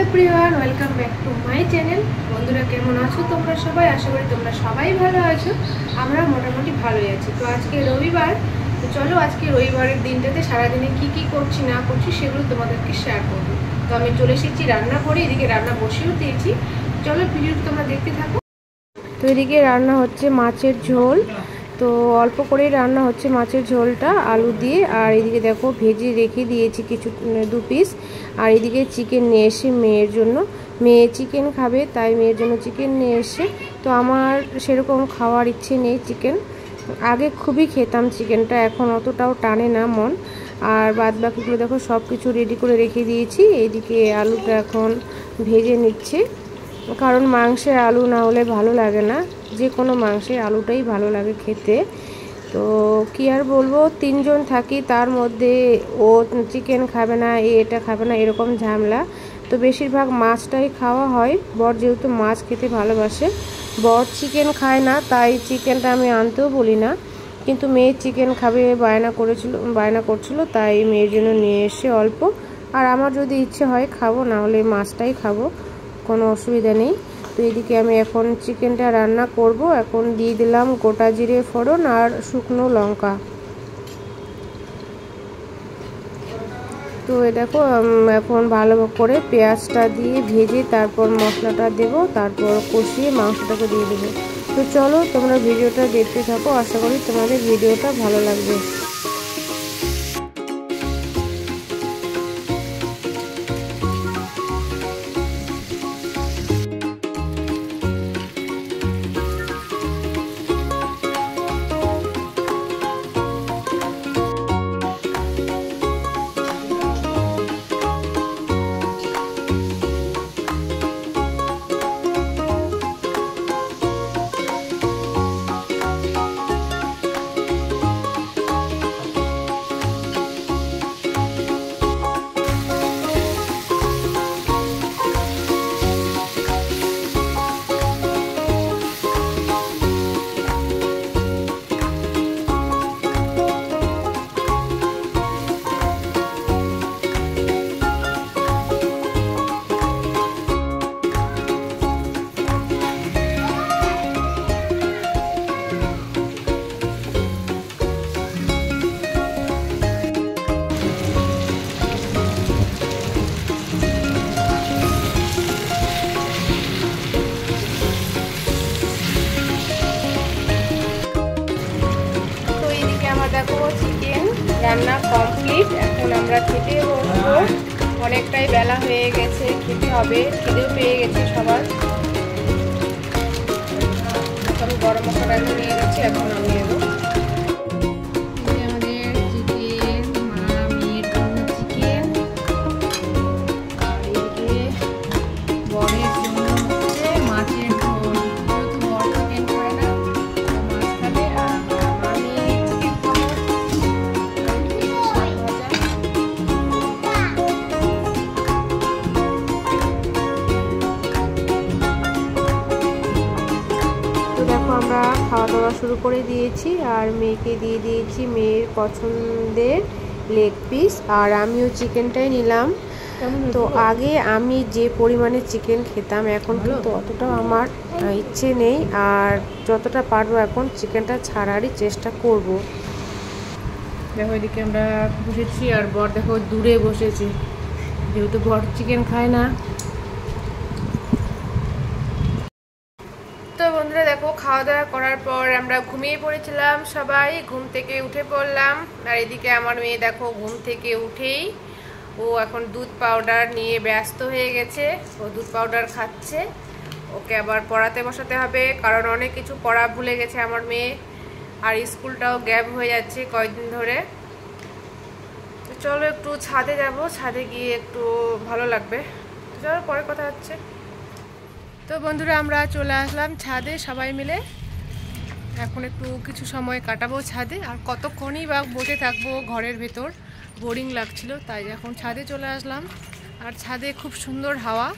Everyone, welcome back to my channel. বন্ধুরা কেমন আছো তোমরা সবাই? আশা করি তোমরা সবাই ভালো আছো। আমরা মোটামুটি ভালোই আছি। তো আজকে রবিবার, তো চলো আজকে রবিবারের দিনটাতে সারাদিনে কি কি করছি না করছি সেগুলো তোমাদেরকে শেয়ার করবো। তো আমি চলে এসেছি রান্না করে, এদিকে রান্না বসেও দিয়েছি। চলো ভিডিওটা তোমরা দেখতে থাকো। তো এদিকে রান্না হচ্ছে মাছের ঝোল। তো অল্প করেই রান্না হচ্ছে মাছের ঝোলটা আলু দিয়ে। আর এদিকে দেখো ভেজে রেখে দিয়েছি কিছু 2 পিস। আর এদিকে চিকেন নিয়ে এসে মেয়ের জন্য, মেয়ে চিকেন খাবে তাই মেয়ের জন্য চিকেন নিয়ে এসে। তো আমার সেরকম খাওয়ার ইচ্ছে নেই চিকেন। আগে খুবই খেতাম চিকেনটা, এখন অতটাও টানে না মন। আর বাদ বাকিগুলো দেখো সব কিছু রেডি করে রেখে দিয়েছি। এদিকে আলুটা এখন ভেজে নিচ্ছে, কারণ মাংসে আলু না হলে ভালো লাগে না। যে কোনো মাংসে আলুটাই ভালো লাগে খেতে। তো কি আর বলবো, 3 জন থাকি, তার মধ্যে ও চিকেন খাবে না, এটা খাবে না, এরকম ঝামেলা। তো বেশিরভাগ মাছটাই খাওয়া হয়। বর যেহেতু মাছ খেতে ভালোবাসে, বর চিকেন খায় না, তাই চিকেনটা আমি আনতেও বলি না। কিন্তু মেয়ে চিকেন খাবে বায়না করছিল, তাই মেয়ের জন্য নিয়ে এসে অল্প। আর আমার যদি ইচ্ছে হয় খাবো, না হলে মাছটাই খাবো, কোনো অসুবিধা নেই। তো এদিকে আমি এখন চিকেনটা রান্না করব। এখন দিয়ে দিলাম গোটা জিরে ফোড়ন আর শুকনো লঙ্কা। তো দেখো এখন ভালো করে পেঁয়াজটা দিয়ে ভেজে তারপর মশলাটা দেব, তারপর কষিয়ে মাংসটাকে দিয়ে দেবো। তো চলো তোমরা ভিডিওটা দেখতে থাকো, আশা করি তোমাদের ভিডিওটা ভালো লাগবে। দেখো চিকেন রান্না কমপ্লিট। এখন আমরা খেতে বসবো। অনেকটাই বেলা হয়ে গেছে, খেতে হবে, খিদেও পেয়ে গেছে সবার। আমি গরম মশলা নিয়ে গেছি, এখন আমি নেবো। আমরা খাওয়া দাওয়া শুরু করে দিয়েছি, আর মেয়েকে দিয়ে দিয়েছি মেয়ের পছন্দের লেগ পিস। আর আমিও চিকেনটাই নিলাম। তো আগে আমি যে পরিমাণে চিকেন খেতাম, এখন কিন্তু অতটাও আমার ইচ্ছে নেই। আর যতটা পারবো এখন চিকেনটা ছাড়ারই চেষ্টা করব। দেখো এদিকে আমরা বসেছি, আর বর দেখো দূরে বসেছি, যেহেতু বর চিকেন খায় না। তো বন্ধুরা দেখো খাওয়া দাওয়া করার পর আমরা ঘুমিয়ে পড়েছিলাম সবাই, ঘুম থেকে উঠে পড়লাম। আর এদিকে আমার মেয়ে দেখো ঘুম থেকে উঠেই ও এখন দুধ পাউডার নিয়ে ব্যস্ত হয়ে গেছে। ও দুধ পাউডার খাচ্ছে। ওকে আবার পড়াতে বসাতে হবে, কারণ অনেক কিছু পড়া ভুলে গেছে আমার মেয়ে। আর স্কুলটাও গ্যাপ হয়ে যাচ্ছে কয়েকদিন ধরে। তো চলো একটু ছাদে যাব, ছাদে গিয়ে একটু ভালো লাগবে। চলো পরে কথা হচ্ছে। তো বন্ধুরা আমরা চলে আসলাম ছাদে সবাই মিলে। এখন একটু কিছু সময় কাটাবো ছাদে। আর কতক্ষণই বা বসে থাকবো ঘরের ভেতর, বোরিং লাগছিল, তাই এখন ছাদে চলে আসলাম। আর ছাদে খুব সুন্দর হাওয়া।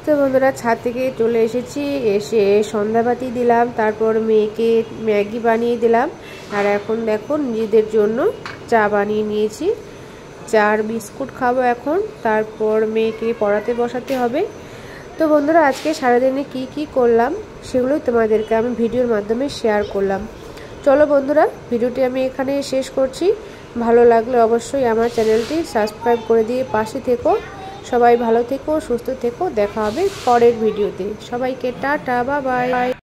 তো বন্ধুরা ছাদ থেকে চলে এসেছি, এসে সন্ধ্যাবাতি দিলাম, তারপর মেয়েকে ম্যাগি বানিয়ে দিলাম। আর এখন দেখো নিজেদের জন্য চা বানিয়ে নিয়েছি। চার বিস্কুট খাবো এখন, তারপর মেয়েকে পড়াতে বসাতে হবে। তো বন্ধুরা আজকে সারাদিনে কি করলাম সেগুলোই তোমাদেরকে আমি ভিডিওর মাধ্যমে শেয়ার করলাম। চলো বন্ধুরা, ভিডিওটি আমি এখানে শেষ করছি। ভালো লাগলে অবশ্যই আমার চ্যানেলটি সাবস্ক্রাইব করে দিয়ে পাশে থেকো। সবাই ভালো থেকো, সুস্থ থেকো। দেখা হবে পরের ভিডিওতে। সবাইকে টাটা, বাই বাই।